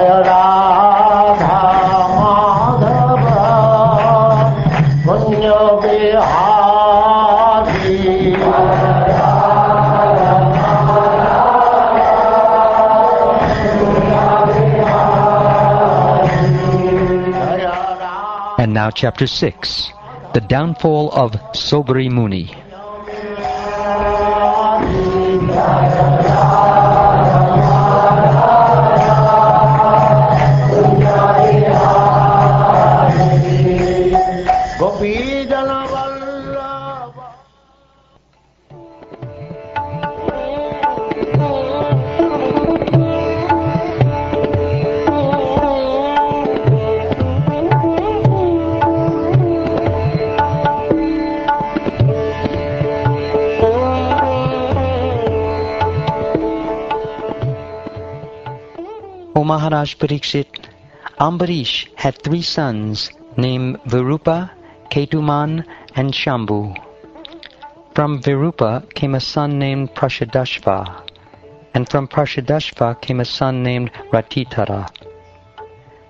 Jaya Radha Madhava Punya Bihari And now chapter 6, the downfall of Saubhari Muni. O Maharaj Parikshit, Ambarish had 3 sons named Virupa, Ketuman, and Shambhu. From Virupa came a son named Prashadashva, and from Prashadashva came a son named Ratitara.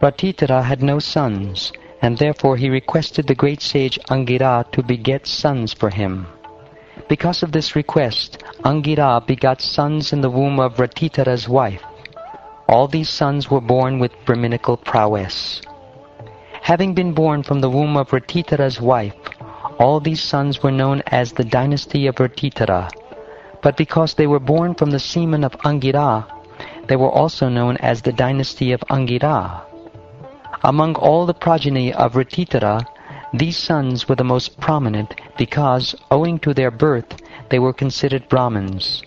Ratitara had no sons, and therefore he requested the great sage Angira to beget sons for him. Because of this request, Angira begot sons in the womb of Ratitara's wife. All these sons were born with Brahminical prowess. Having been born from the womb of Ratitara's wife, all these sons were known as the dynasty of Ratitara. But because they were born from the semen of Angira, they were also known as the dynasty of Angira. Among all the progeny of Ratitara, these sons were the most prominent because, owing to their birth, they were considered Brahmins.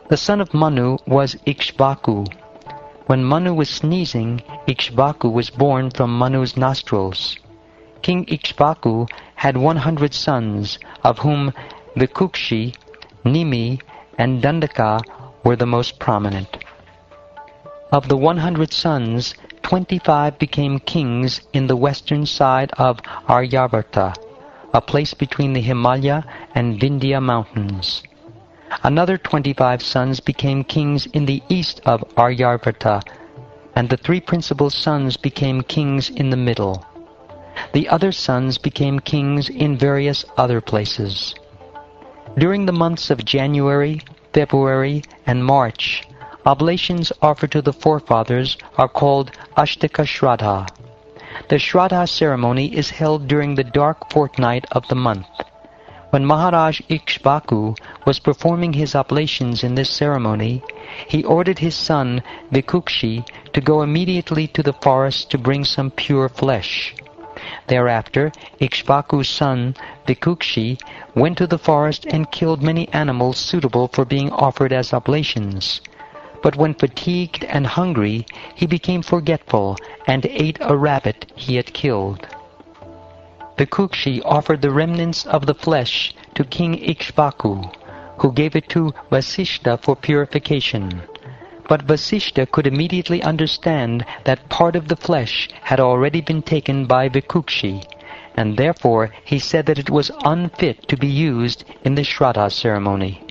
The son of Manu was Ikshvaku. When Manu was sneezing, Ikshvaku was born from Manu's nostrils. King Ikshvaku had 100 sons, of whom Vikukshi, Nimi, and Dandaka were the most prominent. Of the 100 sons, 25 became kings in the western side of Aryavata, a place between the Himalaya and Vindhya mountains. Another 25 sons became kings in the east of Aryavata, and the 3 principal sons became kings in the middle. The other sons became kings in various other places. During the months of January, February, and March, oblations offered to the forefathers are called Ashtaka Shraddha. The Shraddha ceremony is held during the dark fortnight of the month. When Maharaj Ikshvaku was performing his oblations in this ceremony, he ordered his son Vikukshi to go immediately to the forest to bring some pure flesh. Thereafter, Ikshvaku's son Vikukshi went to the forest and killed many animals suitable for being offered as oblations. But when fatigued and hungry, he became forgetful and ate a rabbit he had killed. Vikukshi offered the remnants of the flesh to King Ikshvaku, who gave it to Vasishta for purification. But Vasishta could immediately understand that part of the flesh had already been taken by Vikukshi, and therefore he said that it was unfit to be used in the Shraddha ceremony.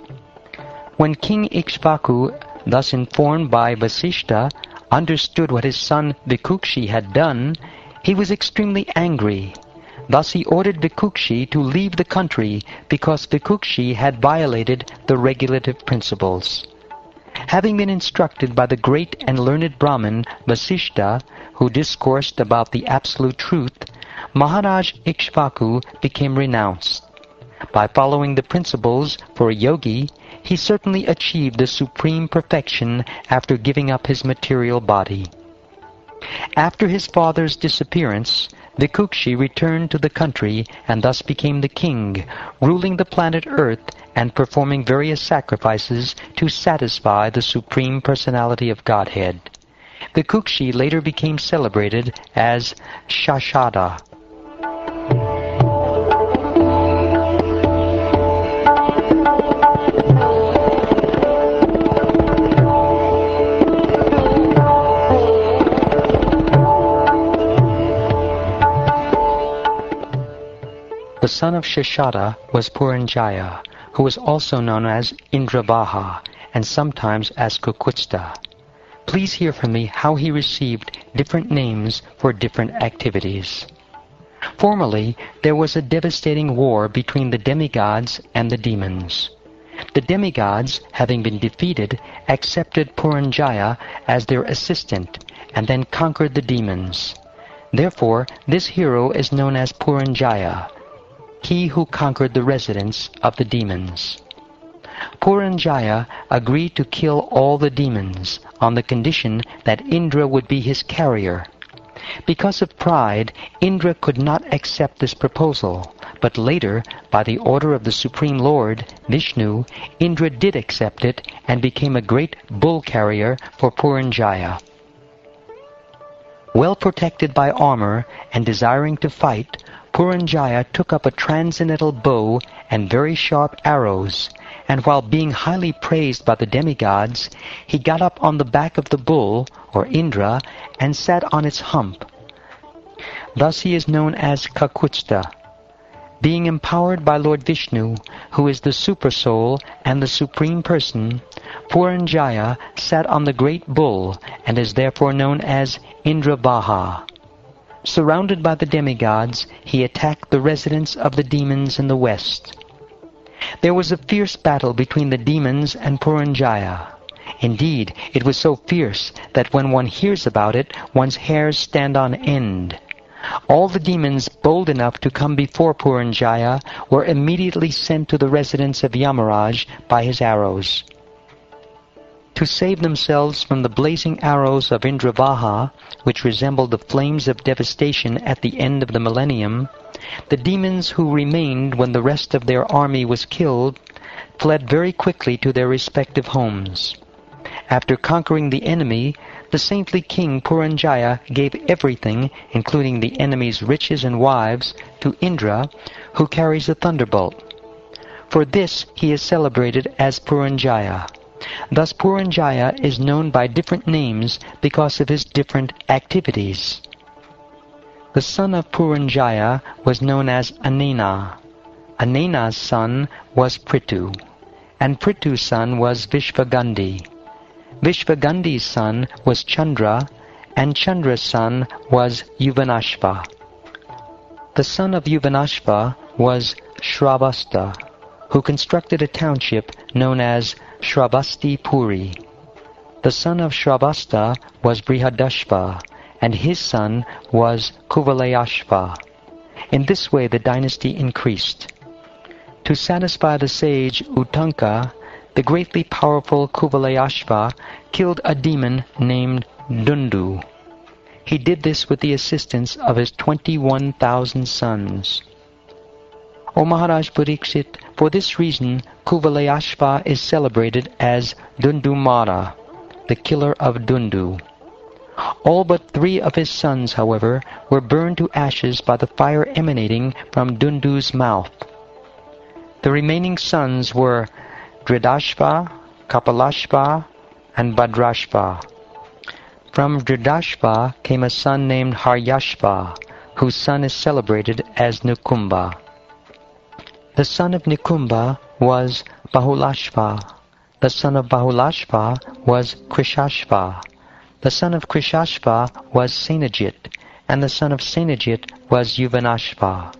When King Ikshvaku, thus informed by Vasishta, understood what his son Vikukshi had done, he was extremely angry. Thus he ordered Vikukshi to leave the country because Vikukshi had violated the regulative principles. Having been instructed by the great and learned Brahmin Vasishta, who discoursed about the absolute truth, Maharaj Ikshvaku became renounced. By following the principles for a yogi, he certainly achieved the supreme perfection after giving up his material body. After his father's disappearance, Vikukshi returned to the country and thus became the king, ruling the planet Earth and performing various sacrifices to satisfy the Supreme Personality of Godhead. Vikukshi later became celebrated as Shashada. The son of Shashada was Puranjaya, who was also known as Indravaha and sometimes as Kukutstha. please hear from me how he received different names for different activities. Formerly, there was a devastating war between the demigods and the demons. The demigods, having been defeated, accepted Puranjaya as their assistant and then conquered the demons. Therefore, this hero is known as Puranjaya, he who conquered the residents of the demons. Puranjaya agreed to kill all the demons on the condition that Indra would be his carrier. Because of pride, Indra could not accept this proposal, but later, by the order of the Supreme Lord, Vishnu, Indra did accept it and became a great bull carrier for Puranjaya. Well protected by armor and desiring to fight, Puranjaya took up a transcendental bow and very sharp arrows, and while being highly praised by the demigods, he got up on the back of the bull, or Indra, and sat on its hump. Thus he is known as Kakutstha. Being empowered by Lord Vishnu, who is the Super-Soul and the Supreme Person, Puranjaya sat on the great bull and is therefore known as Indravaha. Surrounded by the demigods, he attacked the residents of the demons in the west. There was a fierce battle between the demons and Puranjaya. Indeed, it was so fierce that when one hears about it, one's hairs stand on end. All the demons bold enough to come before Puranjaya were immediately sent to the residence of Yamaraj by his arrows. To save themselves from the blazing arrows of Indravaha, which resembled the flames of devastation at the end of the millennium, the demons who remained when the rest of their army was killed fled very quickly to their respective homes. After conquering the enemy, the saintly king Puranjaya gave everything, including the enemy's riches and wives, to Indra, who carries a thunderbolt. For this he is celebrated as Puranjaya. Thus Puranjaya is known by different names because of his different activities. The son of Puranjaya was known as Anena. Anena's son was Prithu, and Prithu's son was Vishvagandhi. Vishvagandhi's son was Chandra, and Chandra's son was Yuvanashva. The son of Yuvanashva was Shravasta, who constructed a township known as Shravasti Puri. The son of Shravasta was Brihadashva, and his son was Kuvalayashva. In this way the dynasty increased. To satisfy the sage Uttanka, the greatly powerful Kuvalayashva killed a demon named Dundu. He did this with the assistance of his 21,000 sons. O Maharaj Parikshit, for this reason Kuvalayashva is celebrated as Dundumara, the killer of Dundu. All but 3 of his sons, however, were burned to ashes by the fire emanating from Dundu's mouth. The remaining sons were Dridashva, Kapalashva, and Bhadrashva. From Dridashva came a son named Haryashva, whose son is celebrated as Nukumba. The son of Nikumba was Bahulashva. The son of Bahulashva was Krishashva. The son of Krishashva was Senajit, and the son of Senajit was Yuvanashva.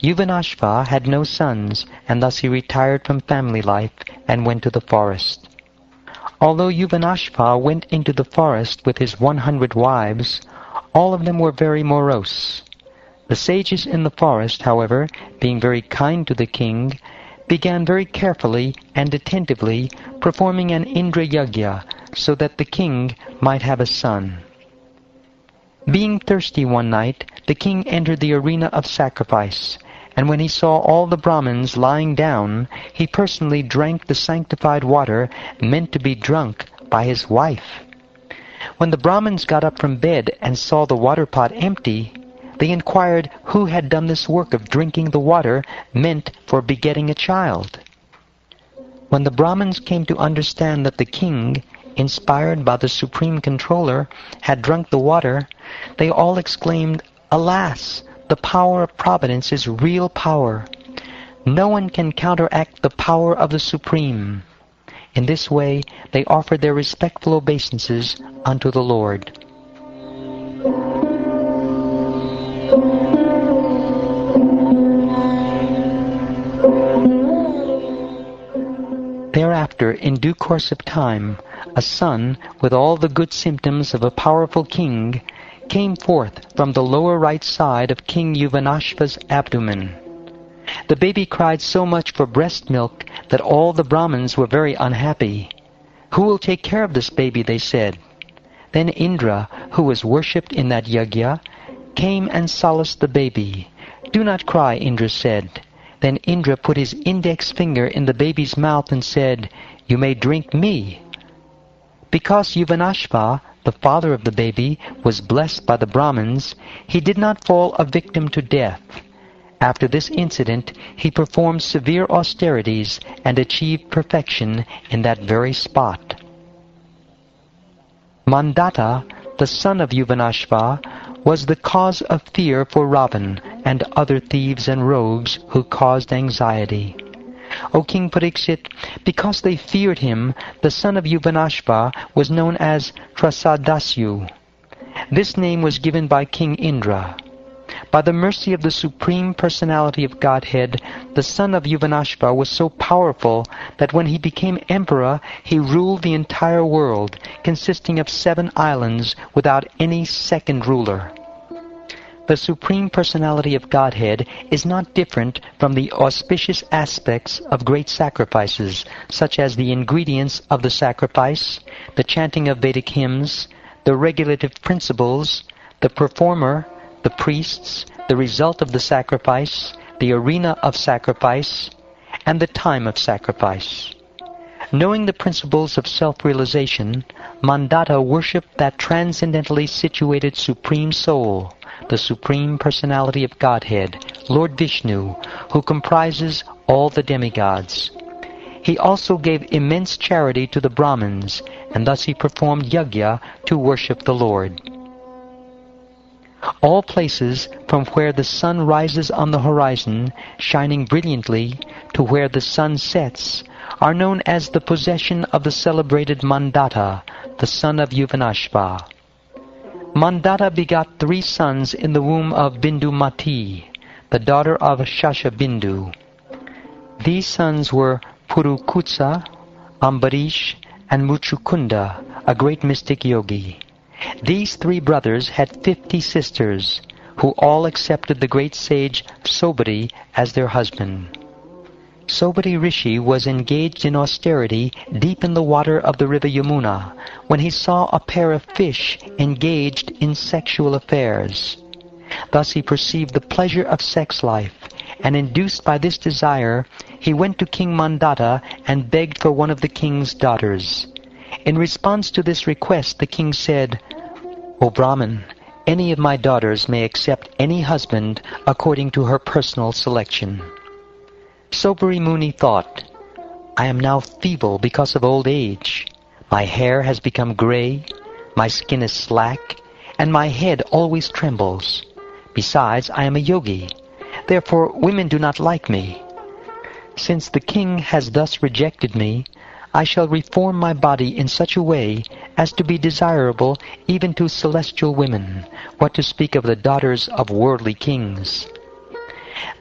Yuvanashva had no sons, and thus he retired from family life and went to the forest. Although Yuvanashva went into the forest with his 100 wives, all of them were very morose. The sages in the forest, however, being very kind to the king, began very carefully and attentively performing an Indra Yagya so that the king might have a son. Being thirsty one night, the king entered the arena of sacrifice, and when he saw all the Brahmins lying down, he personally drank the sanctified water meant to be drunk by his wife. When the Brahmins got up from bed and saw the water pot empty, they inquired who had done this work of drinking the water meant for begetting a child. When the Brahmins came to understand that the king, inspired by the Supreme Controller, had drunk the water, they all exclaimed, "Alas! The power of providence is real power. No one can counteract the power of the Supreme. In this way they offered their respectful obeisances unto the Lord. Thereafter, in due course of time, a son, with all the good symptoms of a powerful king, came forth from the lower right side of King Yuvanashva's abdomen. The baby cried so much for breast milk that all the Brahmins were very unhappy. "Who will take care of this baby?" they said. Then Indra, who was worshipped in that yajna, came and solaced the baby. "Do not cry," Indra said. Then Indra put his index finger in the baby's mouth and said, "You may drink me." Because Yuvanashva, the father of the baby, was blessed by the Brahmins, he did not fall a victim to death. After this incident, he performed severe austerities and achieved perfection in that very spot. Mandata, the son of Yuvanashva, was the cause of fear for Ravan and other thieves and rogues who caused anxiety. O King Parikshit, because they feared him, the son of Yuvanashva was known as Trasadasyu. This name was given by King Indra. By the mercy of the Supreme Personality of Godhead, the son of Yuvanashva was so powerful that when he became emperor, he ruled the entire world, consisting of 7 islands, without any second ruler. The Supreme Personality of Godhead is not different from the auspicious aspects of great sacrifices, such as the ingredients of the sacrifice, the chanting of Vedic hymns, the regulative principles, the performer, the priests, the result of the sacrifice, the arena of sacrifice, and the time of sacrifice. Knowing the principles of self-realization, Mandata worshipped that transcendently situated Supreme Soul, the Supreme Personality of Godhead, Lord Vishnu, who comprises all the demigods. He also gave immense charity to the Brahmins, and thus he performed yajna to worship the Lord. All places from where the sun rises on the horizon, shining brilliantly, to where the sun sets, are known as the possession of the celebrated Mandata, the son of Yuvanashva. Mandata begot 3 sons in the womb of Bindumati, the daughter of Shashabindu. These sons were Purukutsa, Ambarish, and Muchukunda, a great mystic yogi. These 3 brothers had 50 sisters, who all accepted the great sage Saubhari as their husband. Saubhari Rishi was engaged in austerity deep in the water of the river Yamuna, when he saw a pair of fish engaged in sexual affairs. Thus he perceived the pleasure of sex life, and induced by this desire, he went to King Mandata and begged for one of the king's daughters. In response to this request, the king said, "O Brahman, any of my daughters may accept any husband according to her personal selection." Saubhari Muni thought, "I am now feeble because of old age. My hair has become grey, my skin is slack, and my head always trembles. Besides, I am a yogi. Therefore, women do not like me. Since the king has thus rejected me, I shall reform my body in such a way as to be desirable even to celestial women, what to speak of the daughters of worldly kings."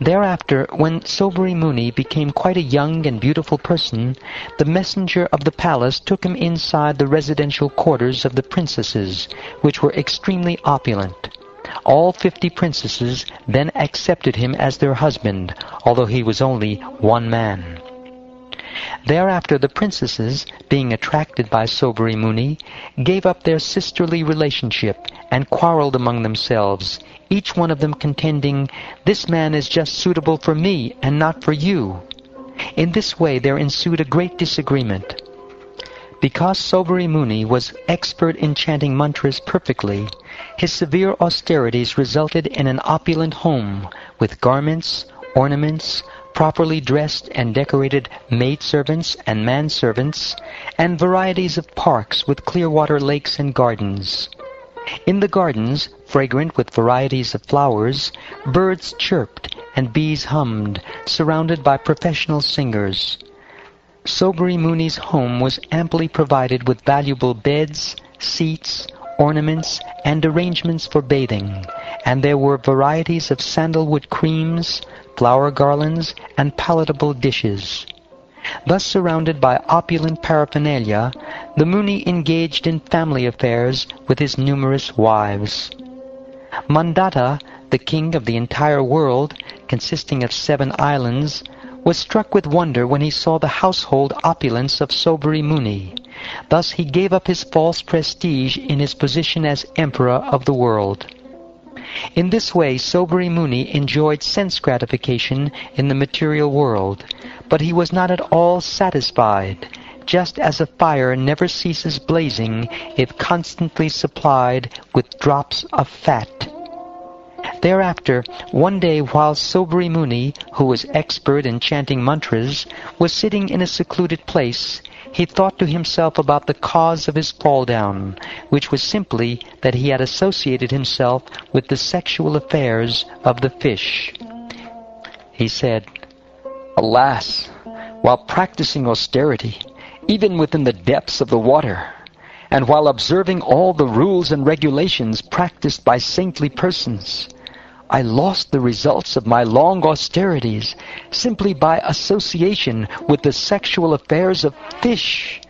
Thereafter, when Saubhari Muni became quite a young and beautiful person, the messenger of the palace took him inside the residential quarters of the princesses, which were extremely opulent. All 50 princesses then accepted him as their husband, although he was only one man. Thereafter the princesses, being attracted by Saubhari Muni, gave up their sisterly relationship and quarreled among themselves, each one of them contending, "This man is just suitable for me and not for you." In this way there ensued a great disagreement. Because Saubhari Muni was expert in chanting mantras perfectly, his severe austerities resulted in an opulent home, with garments, ornaments, properly dressed and decorated maidservants and manservants, and varieties of parks with clear water lakes and gardens. In the gardens, fragrant with varieties of flowers, birds chirped and bees hummed, surrounded by professional singers. Saubhari Muni's home was amply provided with valuable beds, seats, ornaments, and arrangements for bathing, and there were varieties of sandalwood creams, flower garlands, and palatable dishes. Thus surrounded by opulent paraphernalia, the Muni engaged in family affairs with his numerous wives. Mandata, the king of the entire world, consisting of 7 islands, was struck with wonder when he saw the household opulence of Saubhari Muni. Thus he gave up his false prestige in his position as emperor of the world. In this way, Saubhari Muni enjoyed sense gratification in the material world, but he was not at all satisfied, just as a fire never ceases blazing if constantly supplied with drops of fat. Thereafter, one day while Saubhari Muni, who was expert in chanting mantras, was sitting in a secluded place, he thought to himself about the cause of his fall-down, which was simply that he had associated himself with the sexual affairs of the fish. He said, "Alas, while practicing austerity, even within the depths of the water, and while observing all the rules and regulations practiced by saintly persons, I lost the results of my long austerities simply by association with the sexual affairs of fish.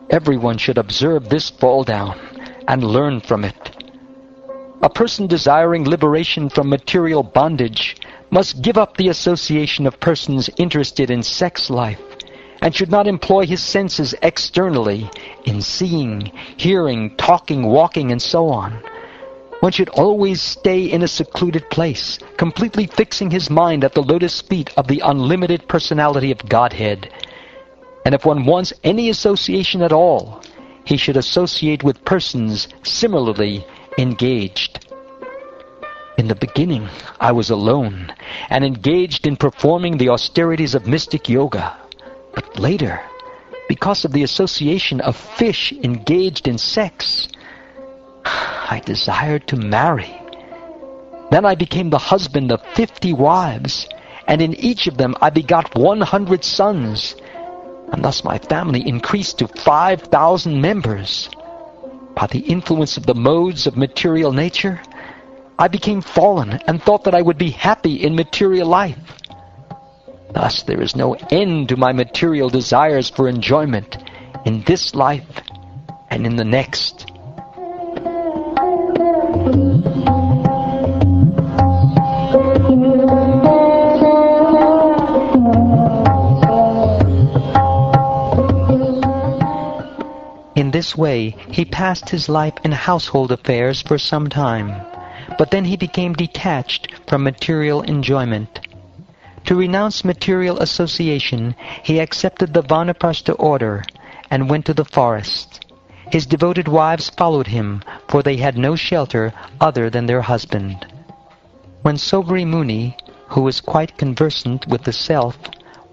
Everyone should observe this fall down and learn from it. A person desiring liberation from material bondage must give up the association of persons interested in sex life, and should not employ his senses externally in seeing, hearing, talking, walking, and so on. One should always stay in a secluded place, completely fixing his mind at the lotus feet of the unlimited personality of Godhead. And if one wants any association at all, he should associate with persons similarly engaged. In the beginning, I was alone and engaged in performing the austerities of mystic yoga. But later, because of the association of fish engaged in sex, I desired to marry. Then I became the husband of 50 wives, and in each of them I begot 100 sons, and thus my family increased to 5,000 members. By the influence of the modes of material nature, I became fallen and thought that I would be happy in material life. Thus there is no end to my material desires for enjoyment in this life and in the next. In this way, he passed his life in household affairs for some time, but then he became detached from material enjoyment. To renounce material association, he accepted the Vanaprastha order and went to the forest. His devoted wives followed him, for they had no shelter other than their husband. When Saubhari Muni, who was quite conversant with the self,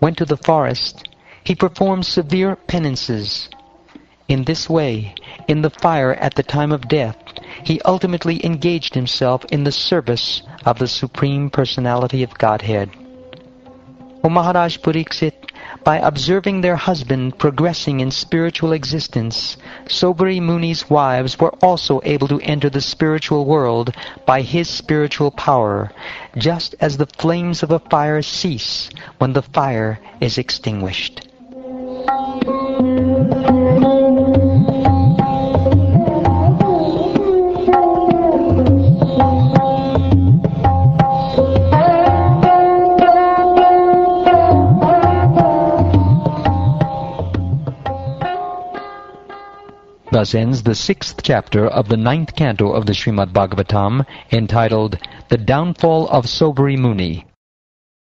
went to the forest, he performed severe penances. In this way, in the fire at the time of death, he ultimately engaged himself in the service of the Supreme Personality of Godhead. O Maharaj Pariksit, by observing their husband progressing in spiritual existence, Saubhari Muni's wives were also able to enter the spiritual world by his spiritual power, just as the flames of a fire cease when the fire is extinguished. Thus ends the 6th chapter of the 9th canto of the Srimad Bhagavatam, entitled The Downfall of Saubhari Muni.